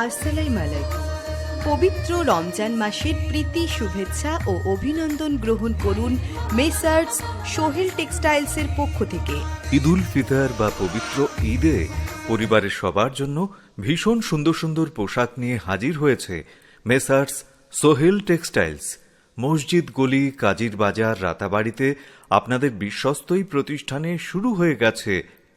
আসসালামু আলাইকুম। পবিত্র রমজান মাসের প্রীতি শুভেচ্ছা ও অভিনন্দন গ্রহণ করুন মেসার্স সোহেল টেক্সটাইলসের পক্ষ থেকে। ঈদুল ফিতর বা পবিত্র ঈদে পরিবারের সবার জন্য ভীষণ সুন্দর সুন্দর পোশাক নিয়ে হাজির হয়েছে মেসার্স সোহেল টেক্সটাইলস। মসজিদ গলি, কাজীর বাজার, রাতাবাড়িতে আপনাদের বিশ্বস্ত এই প্রতিষ্ঠানে শুরু হয়ে গেছে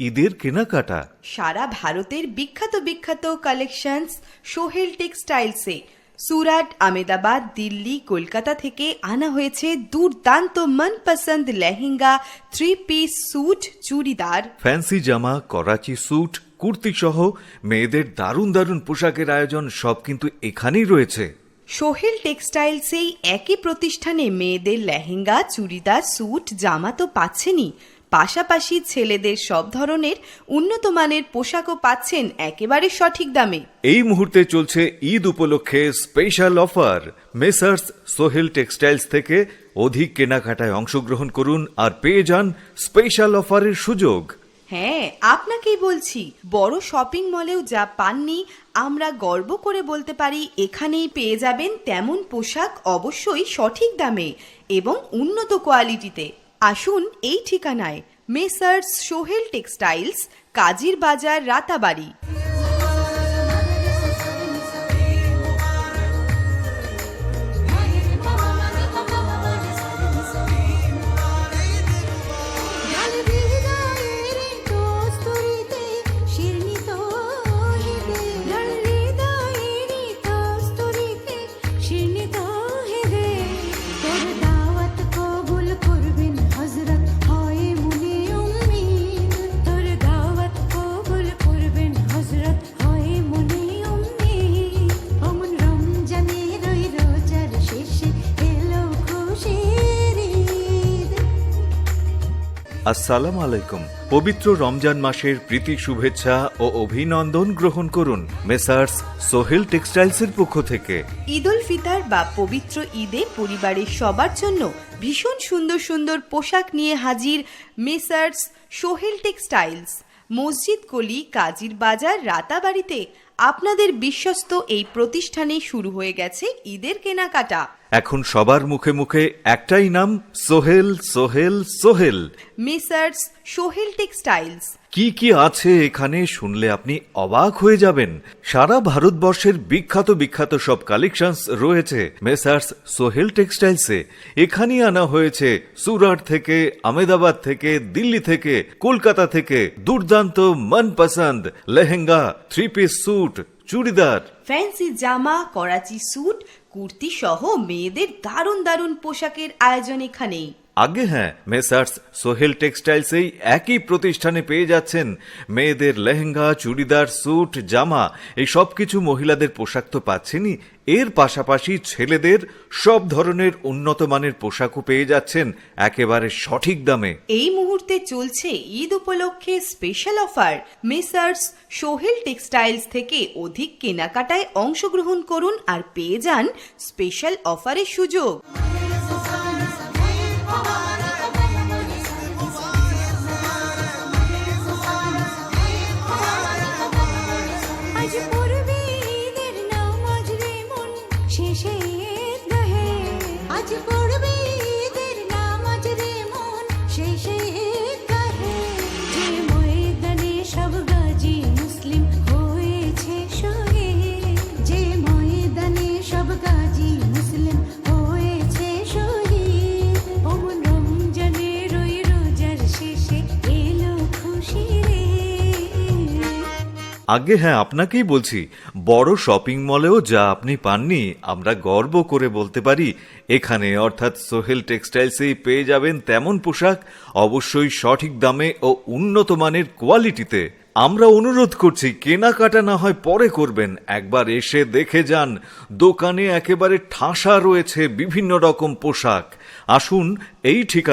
ঈদের কেনাকাটা। সারা ভারতের বিখ্যাত বিখ্যাত কালেকশনস সোহেল টেক্সটাইলসে সুরাট, আমেদাবাদ, দিল্লি, কলকাতা থেকে আনা হয়েছে দুর্দান্ত মনপসন্দ lehenga, 3 piece suit, churidar, fancy জামা, করাচি স্যুট, কুর্তি সহ মেয়েদের দারুণ দারুণ পোশাকের আয়োজন সব কিন্তু এখানেই রয়েছে। সোহেল টেক্সটাইলসেই একই প্রতিষ্ঠানে মেয়েদের লেহেঙ্গা, চুড়িদার, স্যুট, জামা তো পাচ্ছেনই, পাশাপাশি ছেলেদের সব ধরনের উন্নত মানের পোশাকও পাচ্ছেন একেবারে সঠিক দামে। এই মুহূর্তে চলছে ঈদ উপলক্ষে special offer. Messrs Sohel textiles থেকে অধিক কেনাকাটায় অংশগ্রহণ করুন আর পেয়ে যান স্পেশাল অফারের সুযোগ। হ্যাঁ, আপনাকেই বলছি, বড় শপিং মলেও যা পাননি আমরা গর্ব করে বলতে পারি এখানেই পেয়ে যাবেন তেমন পোশাক, অবশ্যই সঠিক দামে এবং উন্নত কোয়ালিটিতে। আসুন এই ঠিকানায়, মেসার্স সোহেল টেক্সটাইলস, কাজীর বাজার, রাতাবাড়ি। আসসালামু আলাইকুম। পবিত্র রমজান মাসের প্রীতি শুভেচ্ছা ও অভিনন্দন গ্রহণ করুন মেসার্স সোহেল টেক্সটাইলসের পক্ষ থেকে। ঈদুল ফিতর বা পবিত্র ঈদে পরিবারের সবার জন্য ভীষণ সুন্দর সুন্দর পোশাক নিয়ে হাজির মেসার্স সোহেল টেক্সটাইলস। মসজিদ গলি, কাজীর বাজার, রাতাবাড়িতে আপনাদের বিশ্বস্ত এই প্রতিষ্ঠানে শুরু হয়ে গেছে ঈদের কেনাকাটা। এখন সবার মুখে মুখে একটাই নাম, সোহেল সোহেল সোহেল। Messrs Sohel textiles. কি কি আছে এখানে শুনলে আপনি অবাক হয়ে যাবেন। সারা ভারতবর্ষের বিখ্যাত বিখ্যাত সব কালেকশনস রয়েছে মেসার্স সোহেল টেক্সটাইলসে। এখানেই আনা হয়েছে সুরাট থেকে, আমেদাবাদ থেকে, দিল্লি থেকে, কলকাতা থেকে দুর্দান্ত মনপসন্দ lehenga, 3 piece suit, churidar, fancy জামা, করাচি স্যুট, কুর্তি সহ মেয়েদের দারুণ দারুণ পোশাকের আয়োজন এখানেই। আগে হ্যাঁ, মেসার্স সোহেল টেক্সটাইলসেই একই প্রতিষ্ঠানে পেয়ে যাচ্ছেন মেয়েদের লেহেঙ্গা, চুড়িদার, স্যুট, জামা, এই সব কিছু মহিলাদের পোশাক তো পাচ্ছেনই, এর পাশাপাশি ছেলেদের সব ধরনের উন্নত মানের পোশাকও পেয়ে যাচ্ছেন একেবারে সঠিক দামে। এই মুহূর্তে চলছে ঈদ উপলক্ষে special offer. Messrs Sohel textiles থেকে অধিক কেনাকাটায় অংশগ্রহণ করুন আর পেয়ে যান স্পেশাল অফারের সুযোগ। আগে হ্যাঁ, আপনাকেই বলছি, বড় শপিং মলেও যা আপনি পাননি আমরা গর্ব করে বলতে পারি এখানে অর্থাৎ সোহেল টেক্সটাইলসেই পেয়ে যাবেন তেমন পোশাক, অবশ্যই সঠিক দামে ও উন্নত মানের কোয়ালিটিতে। আমরা অনুরোধ করছি কেনাকাটা না হয় পরে করবেন, একবার এসে দেখে যান। দোকানে একেবারে ঠাসা রয়েছে বিভিন্ন রকম পোশাক। আসুন এই ঠিকানা